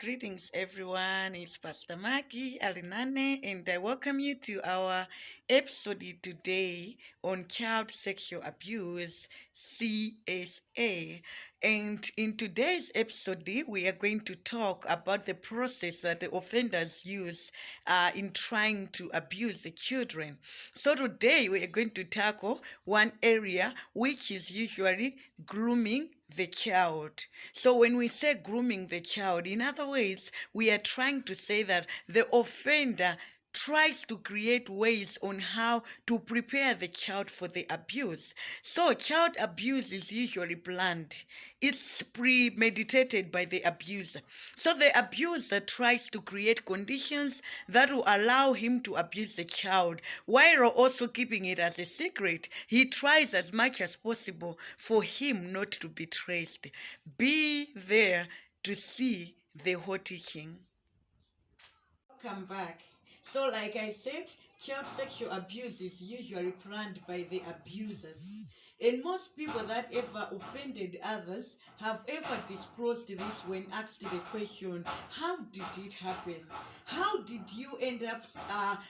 Greetings everyone. It's Pastor Maggie Alinane, and I welcome you to our episode today on child sexual abuse CSA. And in today's episode, we are going to talk about the process that the offenders use in trying to abuse the children. So today we are going to tackle one area which is usually grooming the child. So when we say grooming the child, in other words, we are trying to say that the offender tries to create ways on how to prepare the child for the abuse. So child abuse is usually planned. It's premeditated by the abuser. So the abuser tries to create conditions that will allow him to abuse the child while also keeping it as a secret. He tries as much as possible for him not to be traced. Be there to see the whole teaching. Welcome back. So, like I said, child sexual abuse is usually planned by the abusers. And most people that ever offended others have ever disclosed this when asked the question, how did it happen? How did you end up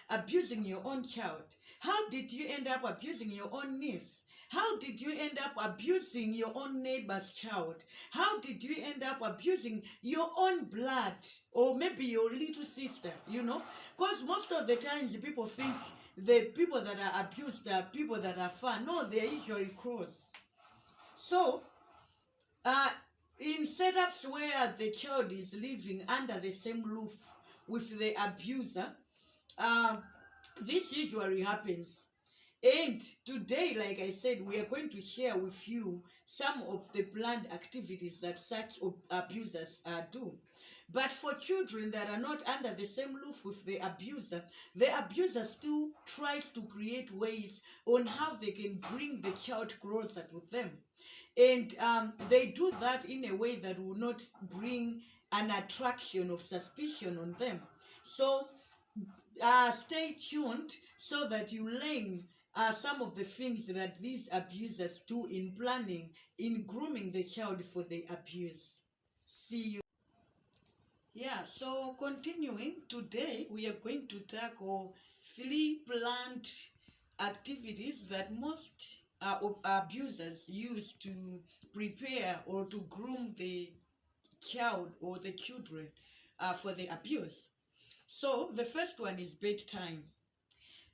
abusing your own child? How did you end up abusing your own niece? How did you end up abusing your own neighbor's child? How did you end up abusing your own blood or maybe your little sister, Because most of the times people think the people that are abused are people that are far. No, they're usually close. So, in setups where the child is living under the same roof with the abuser, this usually happens. And today, like I said, we are going to share with you some of the planned activities that such abusers do. But for children that are not under the same roof with the abuser still tries to create ways on how they can bring the child closer to them. And they do that in a way that will not bring an attraction of suspicion on them. So stay tuned so that you learn some of the things that these abusers do in planning, in grooming the child for the abuse. See you. Yeah, so continuing, today we are going to tackle 3 planned activities that most abusers use to prepare or to groom the child or the children for the abuse. So the first one is bedtime.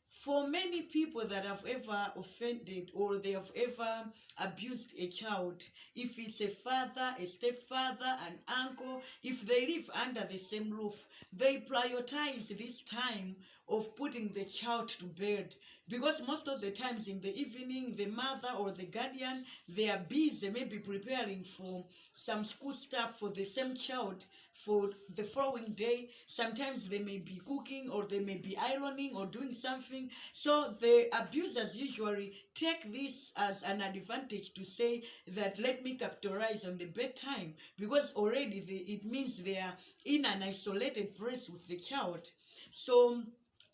For many people that have ever offended or they have ever abused a child, if it's a father, a stepfather, an uncle, if they live under the same roof, they prioritize this time of putting the child to bed, because most of the times in the evening, the mother or the guardian, they are busy maybe preparing for some school stuff for the same child for the following day. Sometimes they may be cooking or they may be ironing or doing something. So the abusers usually take this as an advantage to say that let me capitalize on the bedtime, because already it means they are in an isolated place with the child. So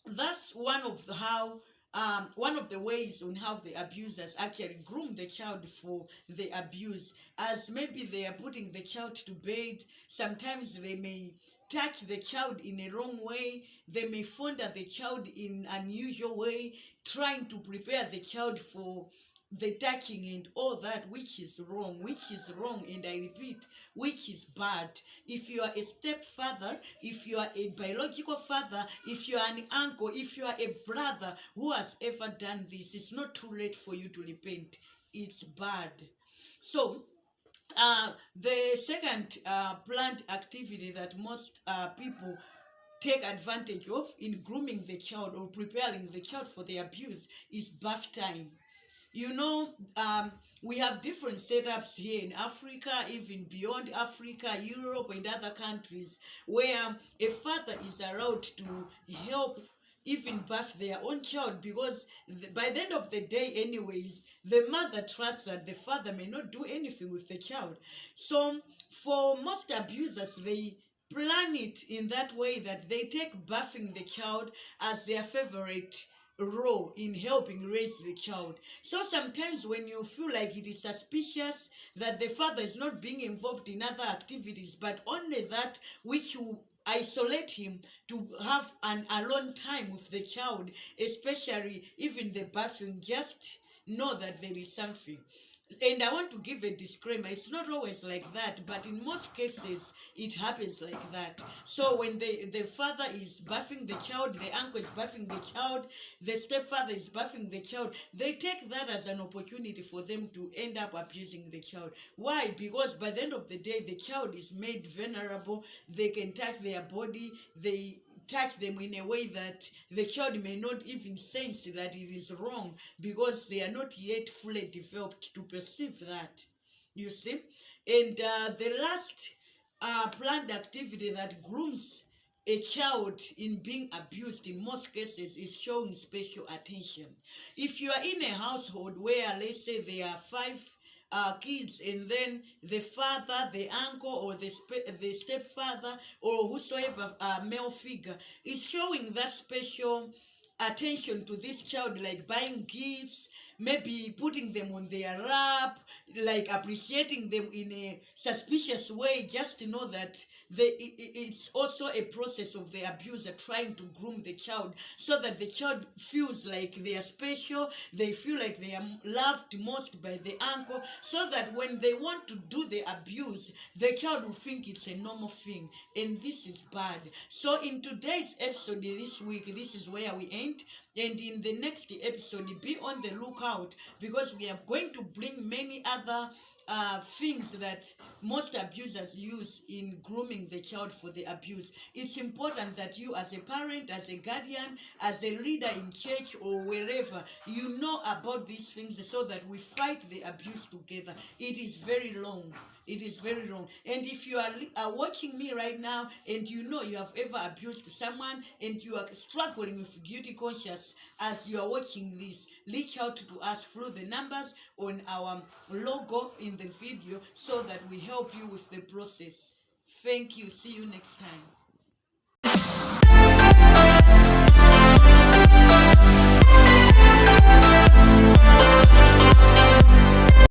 that's one of the ways on how the abusers actually groom the child for the abuse, as maybe they are putting the child to bed. Sometimes they may touch the child in a wrong way. They may fondle the child in an unusual way, trying to prepare the child for the touching and all that, which is wrong, and I repeat, which is bad. If you are a stepfather, if you are a biological father, if you are an uncle, if you are a brother who has ever done this, it's not too late for you to repent. It's bad. So the second planned activity that most people take advantage of in grooming the child or preparing the child for the abuse is bath time. We have different setups here in Africa, even beyond Africa, Europe, and other countries, where a father is allowed to help even bath their own child, because by the end of the day anyways, the mother trusts that the father may not do anything with the child. So for most abusers, they plan it in that way that they take bathing the child as their favorite role in helping raise the child. So sometimes when you feel like it is suspicious that the father is not being involved in other activities, but only that which you isolate him to have an alone time with the child, especially even the bathroom, just know that there is something. And I want to give a disclaimer, it's not always like that, but in most cases it happens like that. So when the father is bathing the child, the uncle is bathing the child, the stepfather is bathing the child, they take that as an opportunity for them to end up abusing the child. Why? Because by the end of the day, the child is made vulnerable. They can touch their body, they touch them in a way that the child may not even sense that it is wrong, because they are not yet fully developed to perceive that. You see? And the last planned activity that grooms a child in being abused in most cases is showing special attention. If you are in a household where, let's say, there are five kids, and then the father, the uncle, or the stepfather, or whosoever male figure is showing that special attention to this child, like buying gifts, maybe putting them on their lap, like appreciating them in a suspicious way, just to know that it's also a process of the abuser trying to groom the child, so that the child feels like they are special, they feel like they are loved most by the uncle, so that when they want to do the abuse, the child will think it's a normal thing, and this is bad. So in today's episode this week, this is where we end. And in the next episode, be on the lookout, because we are going to bring many other things that most abusers use in grooming the child for the abuse. It's important that you, as a parent, as a guardian, as a leader in church or wherever, you know about these things, so that we fight the abuse together. It is very long. It is very wrong. And if you are watching me right now, and you know you have ever abused someone, and you are struggling with guilty conscience as you are watching this, reach out to us through the numbers on our logo in the video, so that we help you with the process. Thank you. See you next time.